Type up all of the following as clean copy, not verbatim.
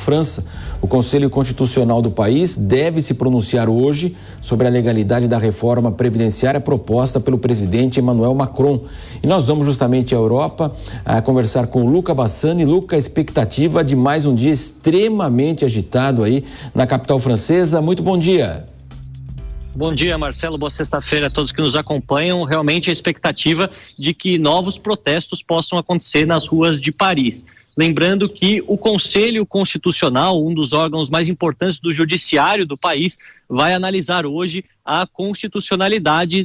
França. O Conselho Constitucional do país deve se pronunciar hoje sobre a legalidade da reforma previdenciária proposta pelo presidente Emmanuel Macron. E nós vamos justamente à Europa a conversar com o Luca Bassani. Luca, expectativa de mais um dia extremamente agitado aí na capital francesa. Muito bom dia. Bom dia, Marcelo. Boa sexta-feira a todos que nos acompanham. Realmente a expectativa de que novos protestos possam acontecer nas ruas de Paris. Lembrando que o Conselho Constitucional, um dos órgãos mais importantes do judiciário do país, vai analisar hoje a constitucionalidade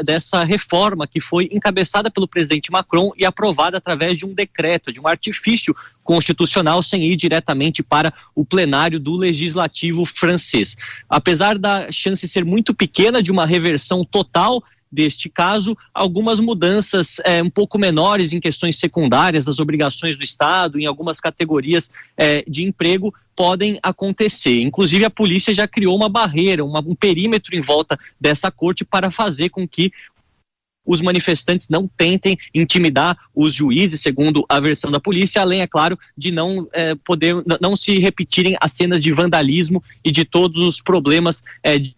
dessa reforma que foi encabeçada pelo presidente Macron e aprovada através de um decreto, de um artifício constitucional, sem ir diretamente para o plenário do legislativo francês. Apesar da chance ser muito pequena de uma reversão total deste caso, algumas mudanças um pouco menores em questões secundárias das obrigações do Estado, em algumas categorias de emprego, podem acontecer. Inclusive, a polícia já criou uma barreira, um perímetro em volta dessa corte para fazer com que os manifestantes não tentem intimidar os juízes, segundo a versão da polícia, além, é claro, de não se repetirem as cenas de vandalismo e de todos os problemas de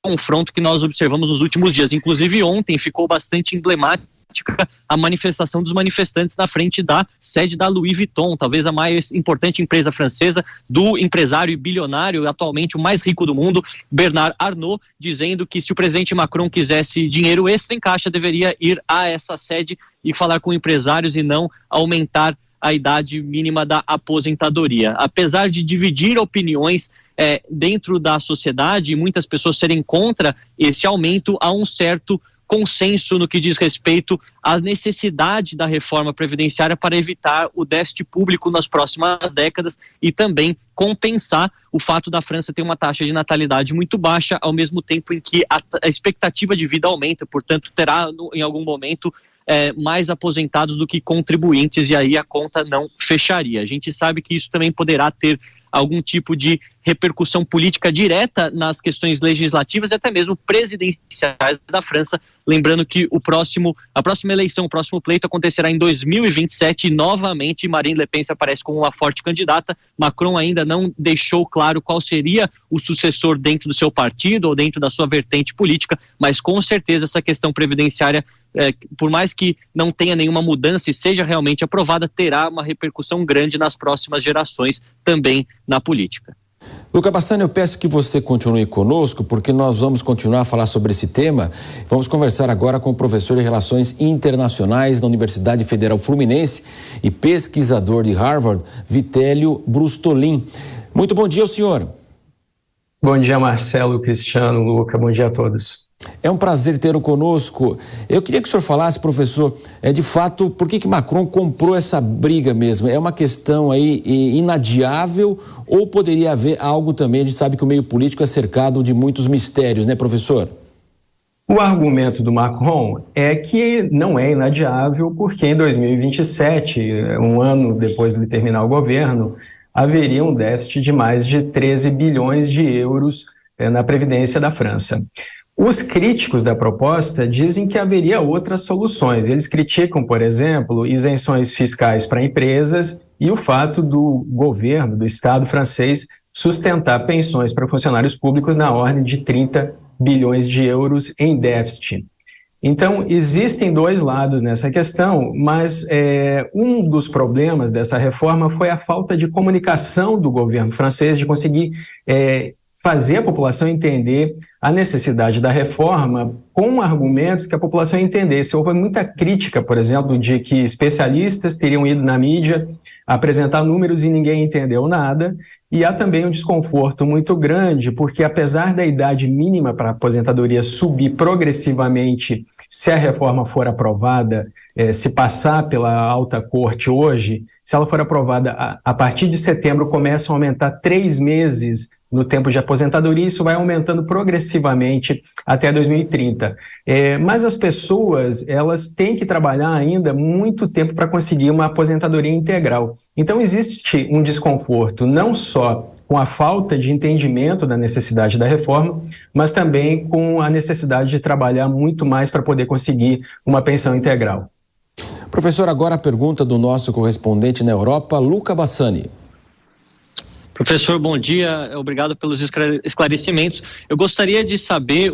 confronto que nós observamos nos últimos dias. Inclusive, ontem ficou bastante emblemática a manifestação dos manifestantes na frente da sede da Louis Vuitton, talvez a mais importante empresa francesa, do empresário e bilionário, atualmente o mais rico do mundo, Bernard Arnault, dizendo que se o presidente Macron quisesse dinheiro extra em caixa, deveria ir a essa sede e falar com empresários e não aumentar a idade mínima da aposentadoria. Apesar de dividir opiniões dentro da sociedade, muitas pessoas serem contra esse aumento, há um certo consenso no que diz respeito à necessidade da reforma previdenciária para evitar o déficit público nas próximas décadas e também compensar o fato da França ter uma taxa de natalidade muito baixa, ao mesmo tempo em que a expectativa de vida aumenta, portanto terá em algum momento mais aposentados do que contribuintes, e aí a conta não fecharia. A gente sabe que isso também poderá ter algum tipo de repercussão política direta nas questões legislativas e até mesmo presidenciais da França. Lembrando que a próxima eleição, o próximo pleito acontecerá em 2027 e novamente Marine Le Pen se aparece como uma forte candidata. Macron ainda não deixou claro qual seria o sucessor dentro do seu partido ou dentro da sua vertente política, mas com certeza essa questão previdenciária, por mais que não tenha nenhuma mudança e seja realmente aprovada, terá uma repercussão grande nas próximas gerações, também na política. Luca Bassani, eu peço que você continue conosco, porque nós vamos continuar a falar sobre esse tema. Vamos conversar agora com o professor de Relações Internacionais da Universidade Federal Fluminense e pesquisador de Harvard, Vitélio Brustolin. Muito bom dia ao senhor. Bom dia, Marcelo, Cristiano, Luca, bom dia a todos. É um prazer tê-lo conosco. Eu queria que o senhor falasse, professor, de fato, por que Macron comprou essa briga mesmo? É uma questão aí inadiável ou poderia haver algo também? A gente sabe que o meio político é cercado de muitos mistérios, né, professor? O argumento do Macron é que não é inadiável porque em 2027, um ano depois de ele terminar o governo, haveria um déficit de mais de 13 bilhões de euros na Previdência da França. Os críticos da proposta dizem que haveria outras soluções. Eles criticam, por exemplo, isenções fiscais para empresas e o fato do governo, do Estado francês, sustentar pensões para funcionários públicos na ordem de 30 bilhões de euros em déficit. Então, existem dois lados nessa questão, mas um dos problemas dessa reforma foi a falta de comunicação do governo francês de conseguir fazer a população entender a necessidade da reforma com argumentos que a população entendesse. Houve muita crítica, por exemplo, de que especialistas teriam ido na mídia apresentar números e ninguém entendeu nada. E há também um desconforto muito grande, porque apesar da idade mínima para a aposentadoria subir progressivamente, se a reforma for aprovada, se passar pela alta corte hoje, se ela for aprovada a partir de setembro, começam a aumentar 3 meses no tempo de aposentadoria, isso vai aumentando progressivamente até 2030. Mas as pessoas, elas têm que trabalhar ainda muito tempo para conseguir uma aposentadoria integral. Então existe um desconforto, não só com a falta de entendimento da necessidade da reforma, mas também com a necessidade de trabalhar muito mais para poder conseguir uma pensão integral. Professor, agora a pergunta do nosso correspondente na Europa, Luca Bassani. Professor, bom dia, obrigado pelos esclarecimentos. Eu gostaria de saber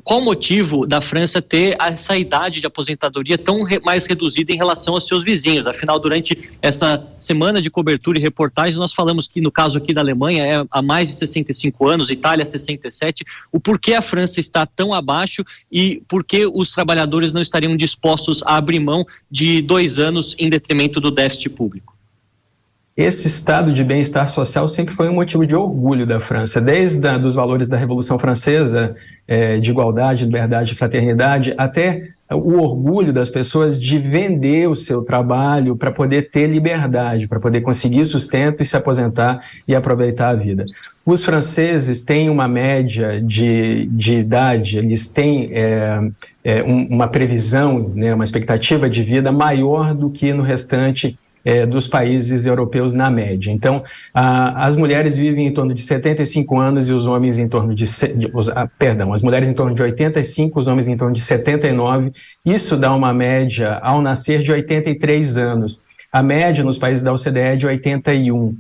qual o motivo da França ter essa idade de aposentadoria tão mais reduzida em relação aos seus vizinhos. Afinal, durante essa semana de cobertura e reportagem, nós falamos que no caso aqui da Alemanha é há mais de 65 anos, Itália 67. O porquê a França está tão abaixo e por que os trabalhadores não estariam dispostos a abrir mão de 2 anos em detrimento do déficit público? Esse estado de bem-estar social sempre foi um motivo de orgulho da França, desde dos valores da Revolução Francesa, de igualdade, liberdade e fraternidade, até o orgulho das pessoas de vender o seu trabalho para poder ter liberdade, para poder conseguir sustento e se aposentar e aproveitar a vida. Os franceses têm uma média de idade, eles têm uma previsão, né, uma expectativa de vida maior do que no restante dos países europeus na média. Então, as mulheres vivem em torno de 75 anos e os homens em torno de... as mulheres em torno de 85, os homens em torno de 79. Isso dá uma média, ao nascer, de 83 anos. A média nos países da OCDE é de 81.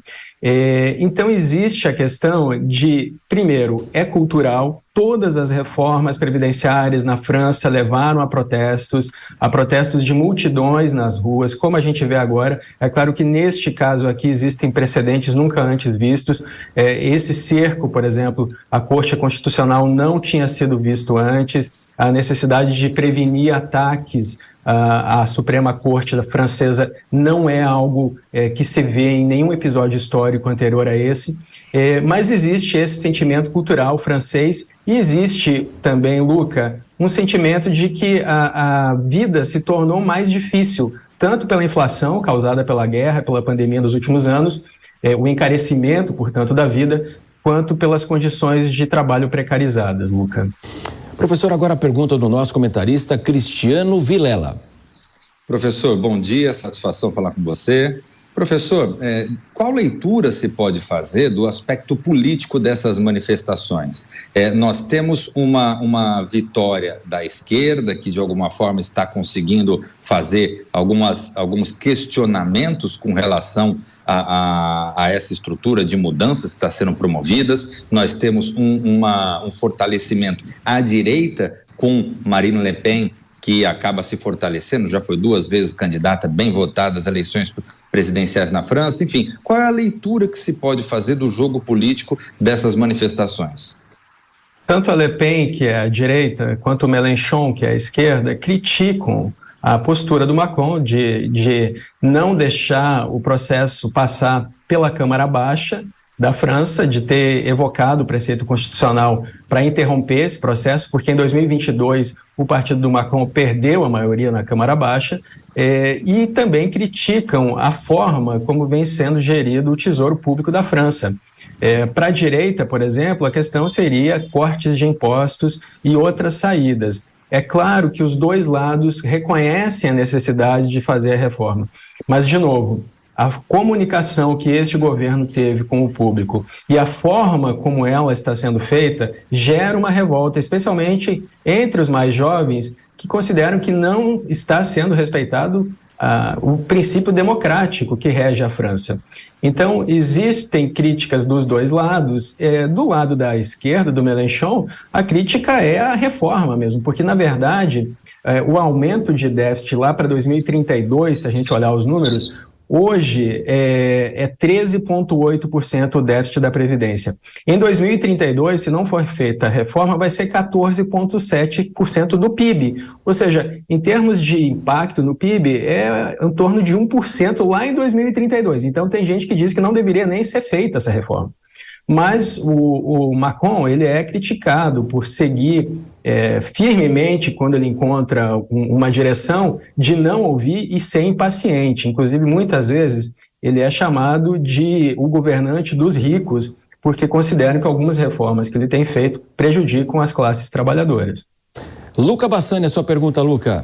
Então, existe a questão de, primeiro, é cultural. Todas as reformas previdenciárias na França levaram a protestos de multidões nas ruas, como a gente vê agora. É claro que neste caso aqui existem precedentes nunca antes vistos. Esse cerco, por exemplo, a Corte Constitucional não tinha sido visto antes. A necessidade de prevenir ataques à Suprema Corte Francesa não é algo que se vê em nenhum episódio histórico anterior a esse, mas existe esse sentimento cultural francês e existe também, Luca, um sentimento de que a vida se tornou mais difícil, tanto pela inflação causada pela guerra, pela pandemia nos últimos anos, o encarecimento, portanto, da vida, quanto pelas condições de trabalho precarizadas, Luca. Professor, agora a pergunta do nosso comentarista Cristiano Vilela. Professor, bom dia, satisfação falar com você. Professor, qual leitura se pode fazer do aspecto político dessas manifestações? Nós temos uma vitória da esquerda que de alguma forma está conseguindo fazer alguns questionamentos com relação a essa estrutura de mudanças que está sendo promovidas. Nós temos um fortalecimento à direita com Marine Le Pen, que acaba se fortalecendo, já foi 2 vezes candidata, bem votada às eleições presidenciais na França. Enfim, qual é a leitura que se pode fazer do jogo político dessas manifestações? Tanto a Le Pen, que é a direita, quanto o Mélenchon, que é a esquerda, criticam a postura do Macron de não deixar o processo passar pela Câmara Baixa da França, de ter evocado o preceito constitucional para interromper esse processo, porque em 2022 o partido do Macron perdeu a maioria na Câmara Baixa, e também criticam a forma como vem sendo gerido o Tesouro Público da França. Para a direita, por exemplo, a questão seria cortes de impostos e outras saídas. É claro que os dois lados reconhecem a necessidade de fazer a reforma, mas, de novo, a comunicação que este governo teve com o público e a forma como ela está sendo feita gera uma revolta, especialmente entre os mais jovens, que consideram que não está sendo respeitado o princípio democrático que rege a França. Então, existem críticas dos dois lados. Do lado da esquerda, do Mélenchon, a crítica é a reforma mesmo, porque, na verdade, o aumento de déficit lá para 2032, se a gente olhar os números, hoje é 13,8% o déficit da Previdência. Em 2032, se não for feita a reforma, vai ser 14,7% do PIB. Ou seja, em termos de impacto no PIB, é em torno de 1% lá em 2032. Então, tem gente que diz que não deveria nem ser feita essa reforma. Mas o Macron, ele é criticado por seguir firmemente, quando ele encontra uma direção, de não ouvir e ser impaciente. Inclusive, muitas vezes, ele é chamado de o governante dos ricos, porque consideram que algumas reformas que ele tem feito prejudicam as classes trabalhadoras. Luca Bassani, a sua pergunta, Luca.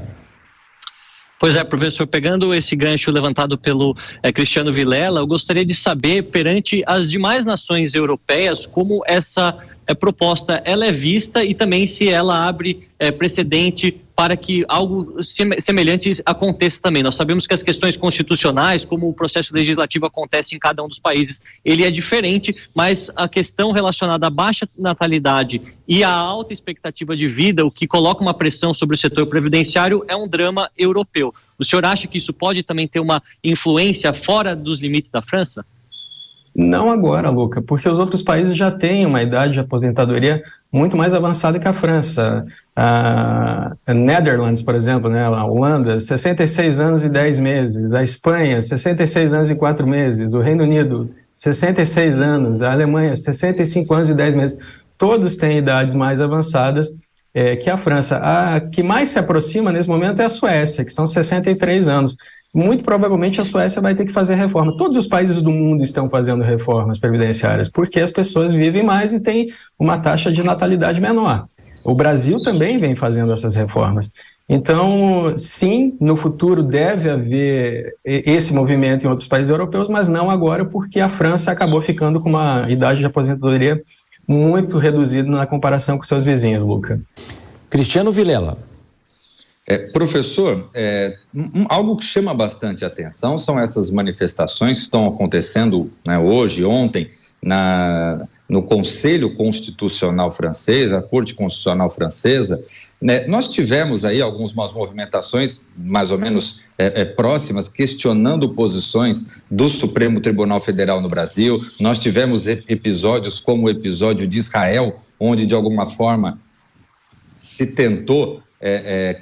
Pois é, professor, pegando esse gancho levantado pelo Cristiano Vilela, eu gostaria de saber, perante as demais nações europeias, como essa proposta ela é vista e também se ela abre precedente para que algo semelhante aconteça também. Nós sabemos que as questões constitucionais, como o processo legislativo acontece em cada um dos países, ele é diferente, mas a questão relacionada à baixa natalidade e à alta expectativa de vida, o que coloca uma pressão sobre o setor previdenciário, é um drama europeu. O senhor acha que isso pode também ter uma influência fora dos limites da França? Não agora, Luca, porque os outros países já têm uma idade de aposentadoria muito mais avançada que a França. A Netherlands, por exemplo, né, a Holanda, 66 anos e 10 meses. A Espanha, 66 anos e 4 meses. O Reino Unido, 66 anos. A Alemanha, 65 anos e 10 meses. Todos têm idades mais avançadas que a França. A que mais se aproxima nesse momento é a Suécia, que são 63 anos. Muito provavelmente a Suécia vai ter que fazer reforma. Todos os países do mundo estão fazendo reformas previdenciárias, porque as pessoas vivem mais e têm uma taxa de natalidade menor. O Brasil também vem fazendo essas reformas. Então, sim, no futuro deve haver esse movimento em outros países europeus, mas não agora, porque a França acabou ficando com uma idade de aposentadoria muito reduzida na comparação com seus vizinhos, Luca. Cristiano Vilela. Professor, algo que chama bastante atenção são essas manifestações que estão acontecendo, né, hoje, ontem, no Conselho Constitucional francês, a Corte Constitucional Francesa. Né, nós tivemos aí algumas movimentações mais ou menos próximas, questionando posições do Supremo Tribunal Federal no Brasil. Nós tivemos episódios como o episódio de Israel, onde de alguma forma se tentou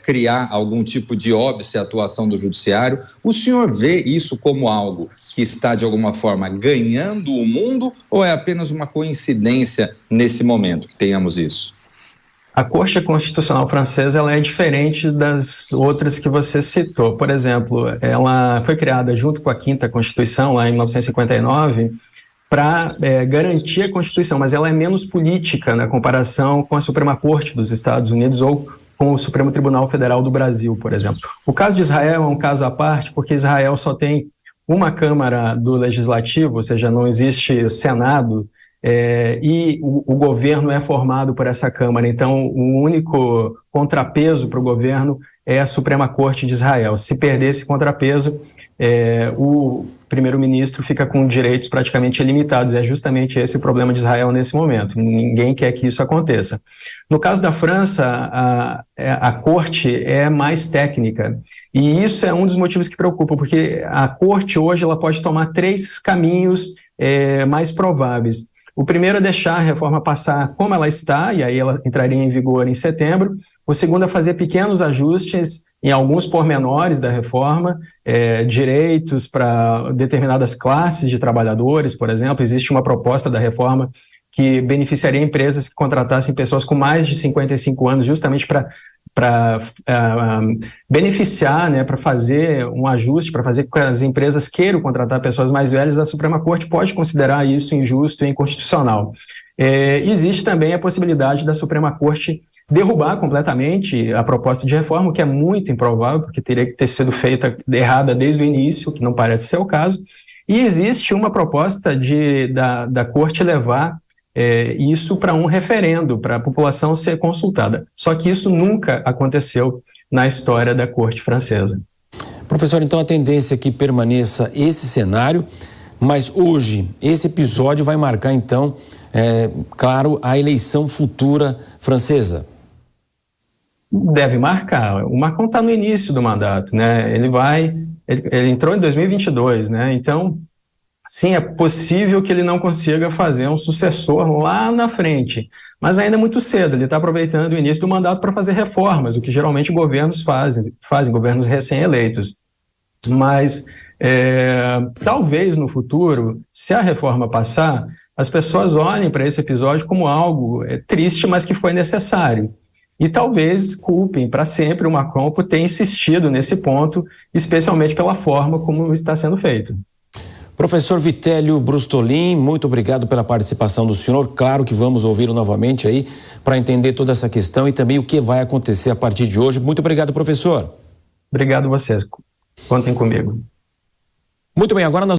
criar algum tipo de óbice à atuação do judiciário. O senhor vê isso como algo que está, de alguma forma, ganhando o mundo, ou é apenas uma coincidência nesse momento que tenhamos isso? A Corte Constitucional Francesa ela é diferente das outras que você citou. Por exemplo, ela foi criada junto com a 5ª Constituição, lá em 1959, para garantir a Constituição, mas ela é menos política na comparação com a Suprema Corte dos Estados Unidos ou com o Supremo Tribunal Federal do Brasil, por exemplo. O caso de Israel é um caso à parte, porque Israel só tem uma Câmara do Legislativo, ou seja, não existe Senado, e o governo é formado por essa Câmara. Então, o único contrapeso para o governo é a Suprema Corte de Israel. Se perder esse contrapeso, o primeiro-ministro fica com direitos praticamente ilimitados. É justamente esse o problema de Israel nesse momento. Ninguém quer que isso aconteça. No caso da França, a corte é mais técnica. E isso é um dos motivos que preocupa, porque a corte hoje ela pode tomar 3 caminhos mais prováveis. O primeiro é deixar a reforma passar como ela está, e aí ela entraria em vigor em setembro. O segundo é fazer pequenos ajustes em alguns pormenores da reforma, direitos para determinadas classes de trabalhadores, por exemplo. Existe uma proposta da reforma que beneficiaria empresas que contratassem pessoas com mais de 55 anos, justamente para beneficiar, né, para fazer um ajuste, para fazer com que as empresas queiram contratar pessoas mais velhas. A Suprema Corte pode considerar isso injusto e inconstitucional. Existe também a possibilidade da Suprema Corte derrubar completamente a proposta de reforma, o que é muito improvável, porque teria que ter sido feita errada desde o início, que não parece ser o caso. E existe uma proposta da Corte levar isso para um referendo, para a população ser consultada. Só que isso nunca aconteceu na história da Corte francesa. Professor, então a tendência é que permaneça esse cenário, mas hoje esse episódio vai marcar então, claro, a eleição futura francesa. Deve marcar. O Macron está no início do mandato, né? Ele entrou em 2022, né? Então, sim, é possível que ele não consiga fazer um sucessor lá na frente, mas ainda é muito cedo. Ele está aproveitando o início do mandato para fazer reformas, o que geralmente governos fazem governos recém-eleitos. Mas talvez no futuro, se a reforma passar, as pessoas olhem para esse episódio como algo triste, mas que foi necessário. E talvez culpem para sempre o Macron por ter insistido nesse ponto, especialmente pela forma como está sendo feito. Professor Vitélio Brustolin, muito obrigado pela participação do senhor. Claro que vamos ouvi-lo novamente aí para entender toda essa questão e também o que vai acontecer a partir de hoje. Muito obrigado, professor. Obrigado a vocês. Contem comigo. Muito bem, agora nós